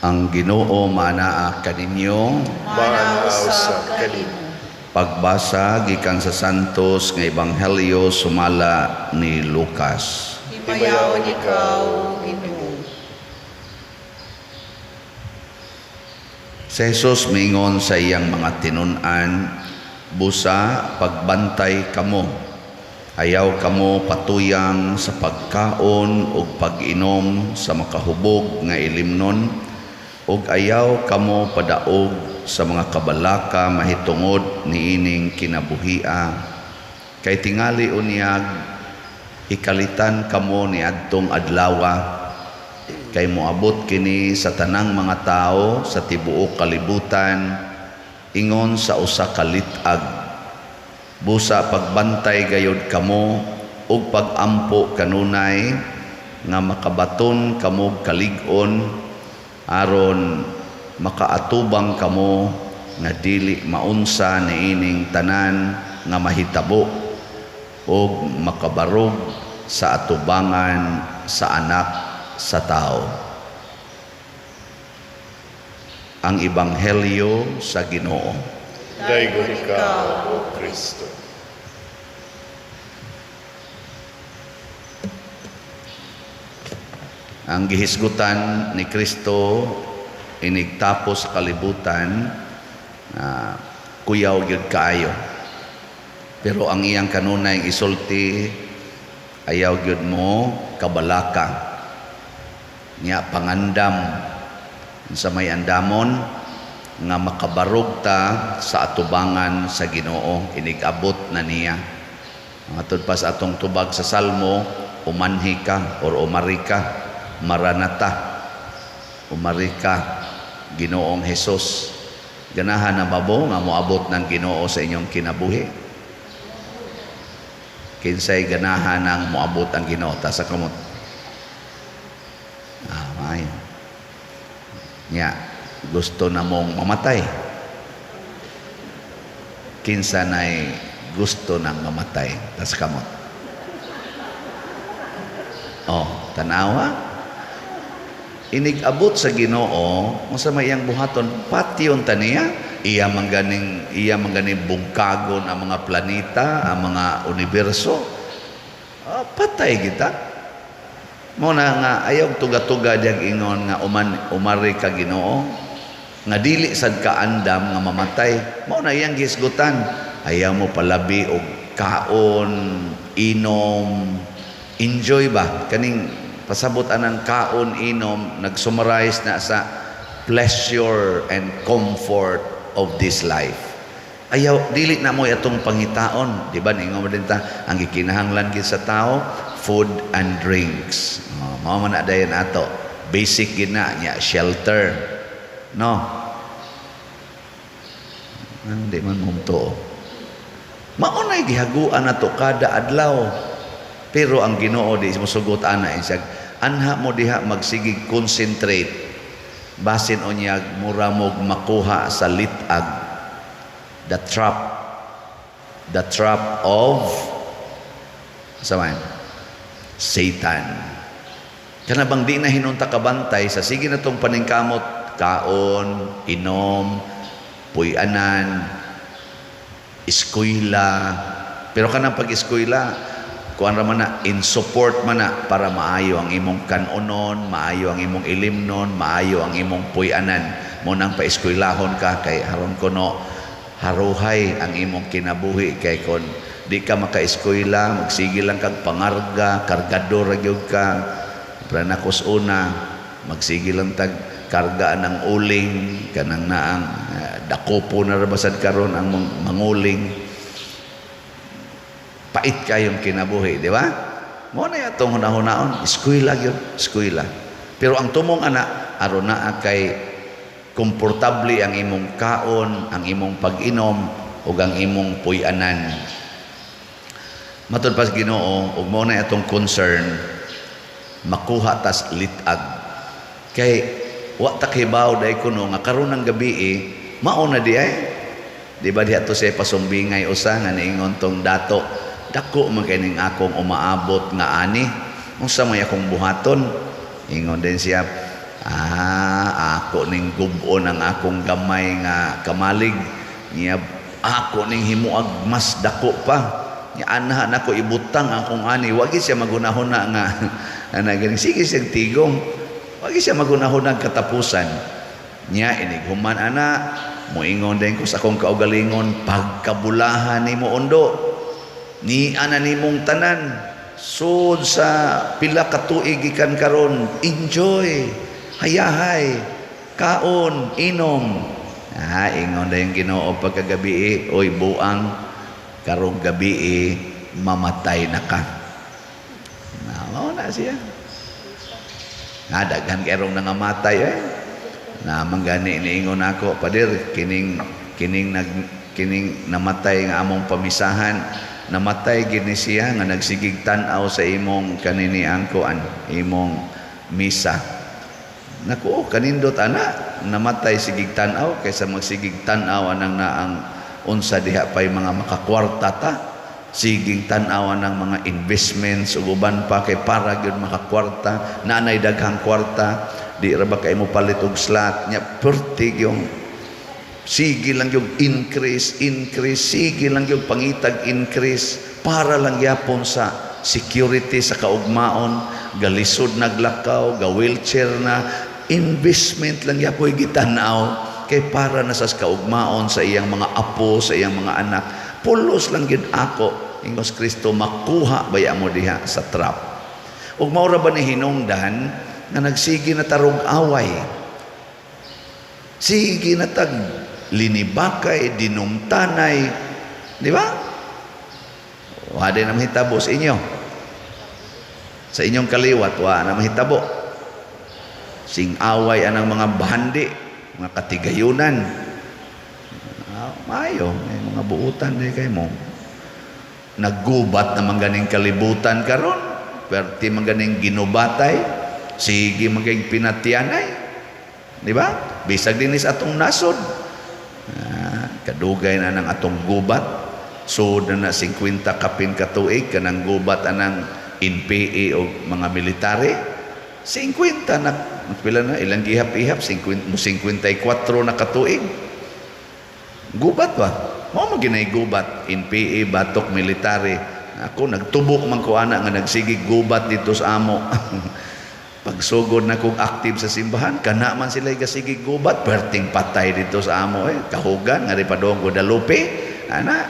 Ang Ginoo manaa kaninyo. Manaw sa kanimo. Pagbasa gikan sa Santos nga Ebanghelyo sumala ni Lucas. Himayaw ikaw, Ginoo. Si Jesus mingon sa iyang mga tinun-an, busa pagbantay kamo. Ayaw kamo patuyang sa pagkaon ug pag-inom sa makahubog nga ilimnon, ug ayaw kamo padaog sa mga kabalaka mahitungod niining kinabuhia. Kay tingali unyag ikalitan kamo ni adtong adlawa, kay moabot kini sa tanang mga tao sa tibuok kalibutan ingon sa usa ka lit-ag. Busa pagbantay gayud kamo ug pagampo kanunay nga makabaton kamo kalig-on aron makaatubang kamo nga dili maunsa niining tanan nga mahitabo ug makabarog sa atubangan sa anak sa tao. Ang Ebanghelyo sa Ginoo. Daygon ikaw, O Kristo. Ang gihisgutan ni Kristo inigtapos sa kalibutan na kuyaw gyud kaayo. Pero ang iyang kanunay isulti ayaw gyud mo kabalaka. Nya pangandam sa may andamon nga makabarog ta sa atubangan sa Ginoo, inigabot na niya. Matod pa sa atong tubag sa Salmo, umanhi ka or umari ka, Maranatha, umari ka, Ginoong Hesus. Ganahan na babo nga moabot ng Ginoo sa inyong kinabuhi? Kinsay ganahan ng moabot ang Ginoo ta sa kamot? May nya gusto na mong mamatay. Kinsa nay gusto nang mamatay ta sa kamot? Tanawa. Inigabot sa Ginoo unsa may iyang buhaton patyon taniya, iya mangganing bungkagon ang mga planeta, ang mga universo. Patay kita. Mo na nga ayaw tuga-tuga diyang ingon nga umari ka Ginoo nga dili sad ka andam nga mamatay. Mo na iyang gisgutan, ayaw mo palabi og kaon, inom, enjoy ba kaning pasabot anang kaon inom, nag-summarize na sa pleasure and comfort of this life. Ayaw dili na mo atong pangitaon, di ba? Ningon mo din ta ang gikinahanglan gid sa tao, food and drinks. Mao man na dayon ato. Basic gid na nya, shelter. No. Hindi man mumto. Mao nay gihaguan nato kada adlaw. Pero ang Ginoo di mosugot ana insag anha mo diha magsigig concentrate basin unyag mura mo makuha sa lit-ag, the trap of Satan. Kana bang di na hinunta kabantay sa sige na tong paningkamot, kaon, inom, puy-anan, eskwela. Pero kanang pag-eskwela kuan ra man na in support man na para maayo ang imong kanunon, maayo ang imong ilimnon, maayo ang imong puy-anan. Mo nang paeskwelahon ka kay haron kuno haruhay ang imong kinabuhi, kay kon di ka maka-eskwela magsige lang kag pangarga, kargador ra gyud ka. Pranakos una magsige lang tag karga ng uling kanang naang dakopo na rabasad karon ang manguling. Pait kayong kinabuhi, di ba? Mo na atong hunahon-naon, eskwela gyud, eskwela. Pero ang tumong anak aron naa kay komportable ang imong kaon, ang imong pag-inom ug ang imong puy-anan. Matud pas Ginoo, ug mo na atong concern makuha tas lit-ag. Kay wa ta kibaw day kuno nga karon ng gabi mao na di ay. Di ba diha to sa pasumbingay usa nga niingon tong dato, dako man kay ning akong umaabot nga ani, unsa may akong buhaton? Ingon din siya, ako ning gubon ang akong gamay nga kamalig niya, ako ning himuag mas dako pa niya, anahan ako ibutang akong ani, wagi siya magunahuna nga gani, sige siyang tigong, wagi siya magunahuna katapusan niya. Inighuman ana, moingon din ko sa akong kaugalingon, pagkabulahan ni mo undo ni ana nimong tanan sud sa pila ka tuig gikan karon, enjoy, hayahay, kaon, inom. Ingon na yung Ginoo pagkagabi, oy buang karong gabi mamatay na ka. Mao na siya. Daghan karong nangamatay na manggani niingon ako, padir kining namatay nga among pamisahan, namatay gid ni siya nga nagsigig tan-aw sa imong kanini angkoan, imong misa. Naku, kanindot ana, namatay sigig tan-aw kaysa magsigig tan-aw anang naang unsa diha pay mga makakwarta ta, siging tan-awan ng mga investments ug uban pa kay para gyud makakwarta, nanay daghang kwarta, di ra ba kay mo palit og slot nya, pertig yung sige lang yung increase, sige lang yung pangitag increase para lang yapon sa security sa kaugmaon, galisod naglakaw, ga wheelchair na, investment lang yapoy gitan-aw kay para na sa kaugmaon sa iyang mga apo, sa iyang mga anak. Pulos lang gid ako, ingos Kristo, makuha baya mo diha sa trap. Ug maura ba ni hinungdan nga nagsigi na tarong away, sige na tag linibakay, dinumtanay, di ba? Wala na mahitabo sa inyo, sa inyong kaliwat, wala na mahitabo. Sing away anang mga bahandi, mga katigayunan, mayo, may mga buutan di kay mo. Naggubat na maganing kalibutan karon, perti maganing ginubatay, sige maging pinatianay, di ba? Bisag dinis atong nasod, kadugay na ng atong gubat, so na 50 kapin katuig kanang gubat anang NPA o mga military, 50 na pila na ilang gihap-ihap, 54 na katuig. Gubat ba? Mao maginay gubat, NPA, batok, military. Ako nagtubok man ko ana nga nagsigig gubat dito sa amo. Pagsugod na kong active sa simbahan, kana man sila gasigig gubat, perting patay dito sa amo kahugan nga ripadong Guadalupe. Ana,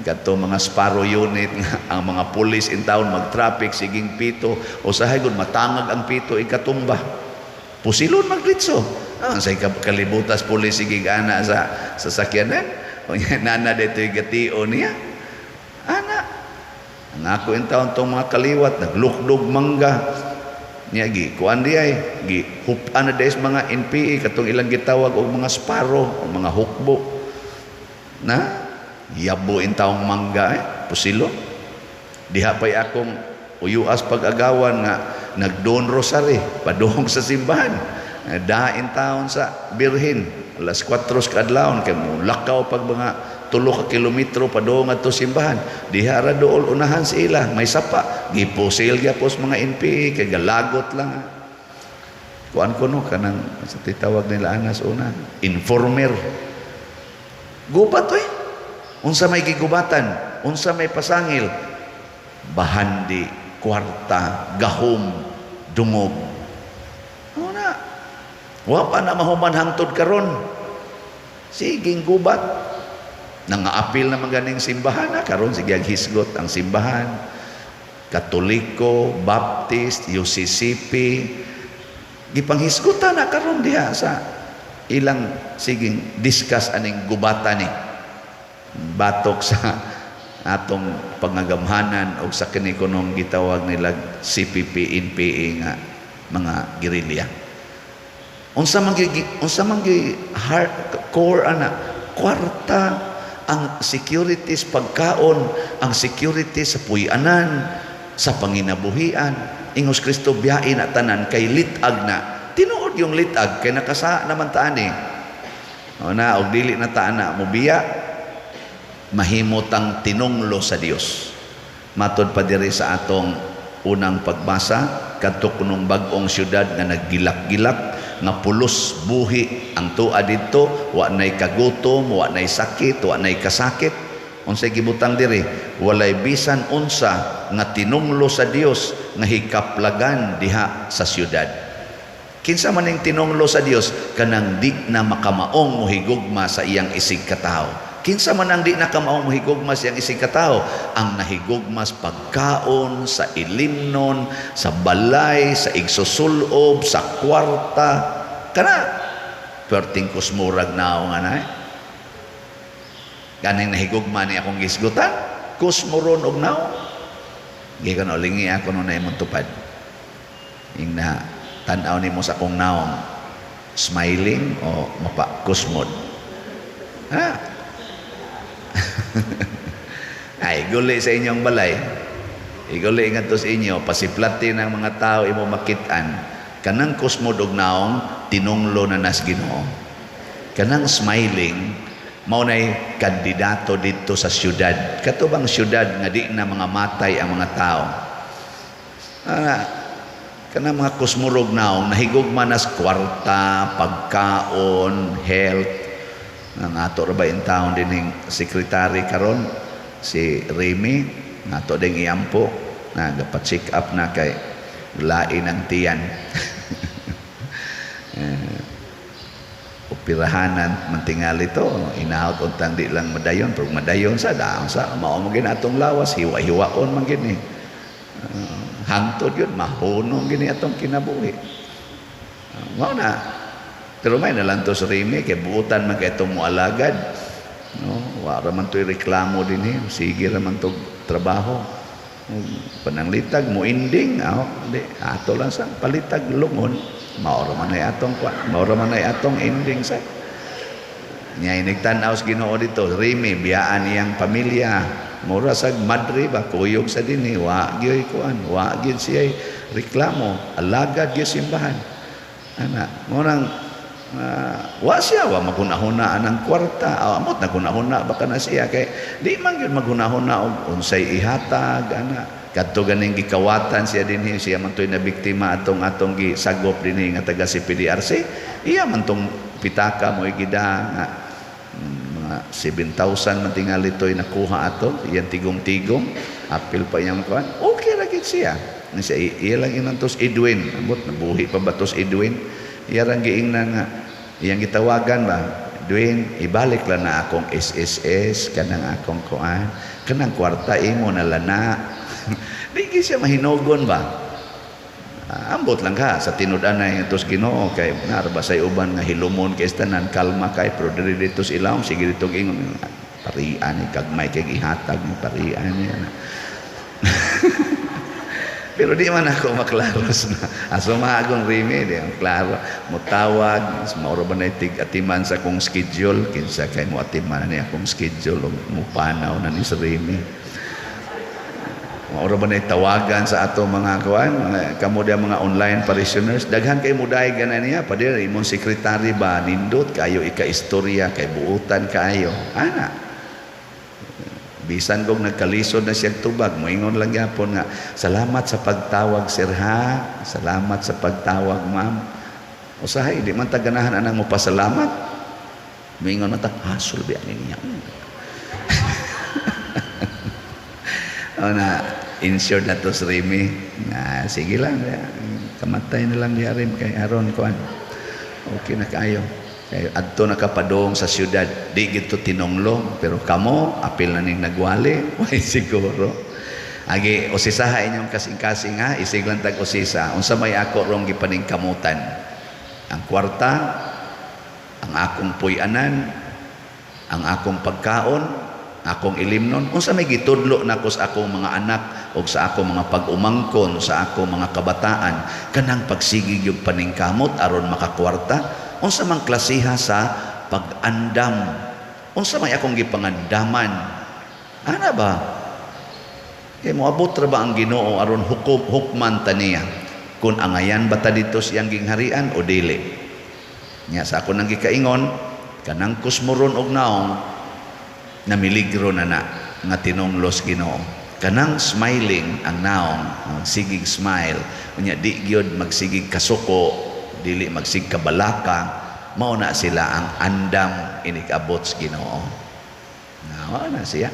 gato mga Sparrow unit nga ang mga pulis in town mag-traffic siging pito, usahay gud matangag ang pito ikatumba. Pusilon magritso. Sa kalibutas pulis sigig ana sa sasakyanan. O nana dito gation niya. Ana. Ang ako in taon tong mga kaliwat naglukdog mangga. Niya gi kuan di ay gi hupan na des mga NPA katong ilang gitawag og mga Sparrow o mga hukbo. Na yabo in taong mangga pusilo. Diha pay akong uyuas pag-agawan nga nagdon rosary padung sa simbahan, dain taon sa Birhen alas 4 kadlawon kay mo lakaw pag mga 3 ka kilometro padung adto simbahan, diha ra dool unahan sa ila may sapa gipusil gyapos mga NPA kay galagot lang kuan kuno kanang sa titawag nila anas una informer gubat unsa may gigubatan, unsa may pasangil, bahandi, kwarta, gahom, dungog. Ano na? Wa pa na mahuman hangtod karon. Siging gubat. Nangaapil na maganing simbahan karon sige hisgot ang simbahan. Katoliko, Baptist, UCCP. Gipanghisgutan na karon diha sa ilang siging discuss aning gubatan ni. Batok sa atong pangagamhanan o sa kinikunong gitawag nila CPP, NPA nga mga gerilya. Unsa man core ana kwarta ang securities pagkaon, ang security sa puy-anan, sa panginabuhian. Ingos Kristo biyain at tanan kay litag na. Tinuod yung litag kay nakasa naman taan o na og dili na taan na mo biya mahimutang tinunglo sa Dios. Matod pa diri sa atong unang pagbasa kadto kunong bag-ong syudad nga naggilak-gilak nga pulos buhi ang tua didto, wa nay kagutom, wa nay sakit, wa nay kasakit. Unsay gibutang diri? Walay bisan unsa nga tinunglo sa Dios nga hikaplagan diha sa syudad. Kinsa man ning tinunglo sa Dios kanang di na makamaong mohigugma sa iyang isig katao. Kinsa man ang di na kamaong mohigugma sa iyang isig katao? Ang nahigugmas pagkaon, sa ilimnon, sa balay, sa igsusulob, sa kwarta. Kana perting kusmurag naong anay. Ganing nahigugma ni akong gisgutan, kusmuron og naong. Gikan olingi ako no na imong tupad. Ing na tan-aw nimo sa akong naong, smiling o mapakusmod. Ha? Ay, guli sa inyong balay. Iguli nga to sa inyo, pasiplatin ang mga tao imo makitaan. Kanang kusmod og naong, tinunglo na nas Ginoo. Kanang smiling, mao nay kandidato dito sa syudad. Katubang syudad nga di na mga matay ang mga tao. Kanang mga kusmurog naong nahigugma nas kwarta, pagkaon, health. Nga ato ra ba in taon dining sekretary karon si Remy, nga ato ding iyampo na gapa-check up na kay lain ang tiyan. Operahanan mantingali to, inaot untang di lang madayon, pero madayon sa daang sa mao mo atong lawas, hiwa-hiwaon man gini. Hangtod yun, mahunong gini atong kinabuhi. Mao na. Pero may nalang to sa Remy, kay buutan man kay itong mualagad. No? Wala man to'y reklamo din eh. Sige raman to trabaho. Pananglitag mo inding, di, ato lang sa palitag lungon. Maura man ay atong ending sa. Nya inigtan-aw sa Ginoo dito, Remy, biyaan iyang pamilya. Mura sa madre ba, kuyog sa dinhi, wa gyud kuan, wa gyud siya reklamo, alagad gyud simbahan. Ana, murang wa siya wa maghunahuna ang kwarta, amot naghunahuna baka na siya kay di man gyud maghunahuna og unsay ihatag ana. Kadto ganing gikawatan siya dinhi, siya man toy na biktima atong gisagop dinhi nga taga si PDRC. Iya man tong pitaka mo igida nga mga 7,000 man tingali toy nakuha ato, iyan tigong-tigong, apil pa yang kuan. Okay ra gid siya. Iya lang inantos Edwin, ambot nabuhi pa batos Edwin. Iya ra giingnan nga iyang gitawagan ba, Edwin, ibalik lang na akong SSS kanang akong kuan, kanang kwarta imo na lana. Di siya mahinogon ba? Ambot lang ka sa tinud-an na tos Ginoo kay narba say uban nga hilumon kay tanan kalma kay pero diri dito sa ilawom sige dito ingon parian ni kagmay kay ihatag ni parian niya. Pero di man ako maklaros na aso maagong Remy di ang klaro mutawag mauro ba na tig-atiman sa akong schedule kinsa kay mo atiman ni akong schedule mo panaw na ni sa Remy. Maura ba na tawagan sa ato mga kuan, kamo dia mga online parishioners, daghan kay muday ganan niya, padir imong sekretary ba nindot kayo ika-istorya kay buutan kayo. Ana. Bisan kong nagkalisod na siyang tubag, moingon lang gyapon nga, salamat sa pagtawag sir ha, salamat sa pagtawag ma'am. Usahay di man ta ganahan anang mo pasalamat. Moingon man ta, hasol bi ani niya. Na insured na to sa Remy na sige lang kamatay na lang ni Arim kay Aron kuan okay na kayo kay adto nakapadong sa syudad di gito tinonglo pero kamo apil na ning nagwali way siguro agi usisaha inyong kasing-kasing ha isig lang tag usisa unsa may ako rong gipaningkamutan ang kwarta ang akong puy-anan ang akong pagkaon akong ilimnon unsa may gitudlo nako sa akong mga anak o sa akong mga pag-umangkon sa akong mga kabataan kanang pagsigig yung paningkamot aron makakwarta unsa man klasiha sa pag-andam unsa may akong gipangandaman ana ba kay moabot ra ba ang Ginoo aron hukman taniya kun angayan ba ta dito siyang gingharian o dili nya sa ako nang gikaingon kanang kusmuron og naong na miligro na nga tinonglos Ginoo kanang smiling ang naong magsigig smile unya di gyud magsigig kasuko dili magsigkabalaka, mao na sila ang andam inig-abot sa Ginoo. Mao na siya.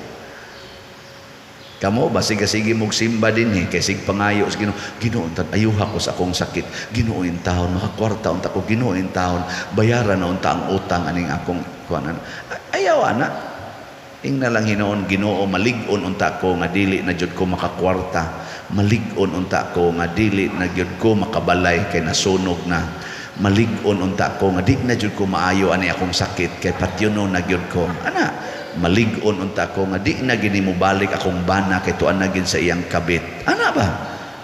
Kamo basig-sige mog simba dinhi kay sig pangayo sa Ginoo. Ginoo unta ayuha ko sa akong sakit. Ginoo in taon makakwarta unta ko, Ginoo in taon bayaran na unta ang utang aning akong kuanan. Ayaw ana. Ing na lang hinoon Ginoo malig-on unta ko nga dili na jud ko makakwarta. Malig-on unta ko nga dili na jud ko makabalay kay nasunog na. Malig-on unta ko nga di na jud ko maayo ani akong sakit kay patyono na jud ko. Ana, malig-on unta ko nga di na gini mo balik akong bana kay tuan na gid sa iyang kabit. Ana ba?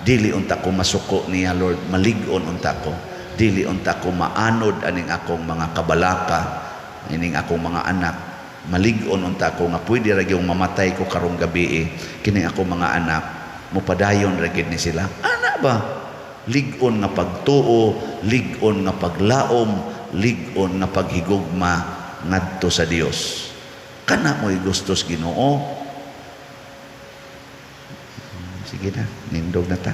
Dili unta ko masuko niya Lord. Malig-on unta ko. Dili unta ko maanod aning akong mga kabalaka, ining akong mga anak. Malig-on unta ko nga pwede ra gyud mamatay ko karong gabi kini ako mga anak mopadayon ra gyud ni sila. Ana ba? Lig-on nga pagtuo, lig-on nga paglaom, lig-on nga paghigugma ngadto sa Dios. Kana mo'y gustos Ginoo. Sige na, nindog na ta.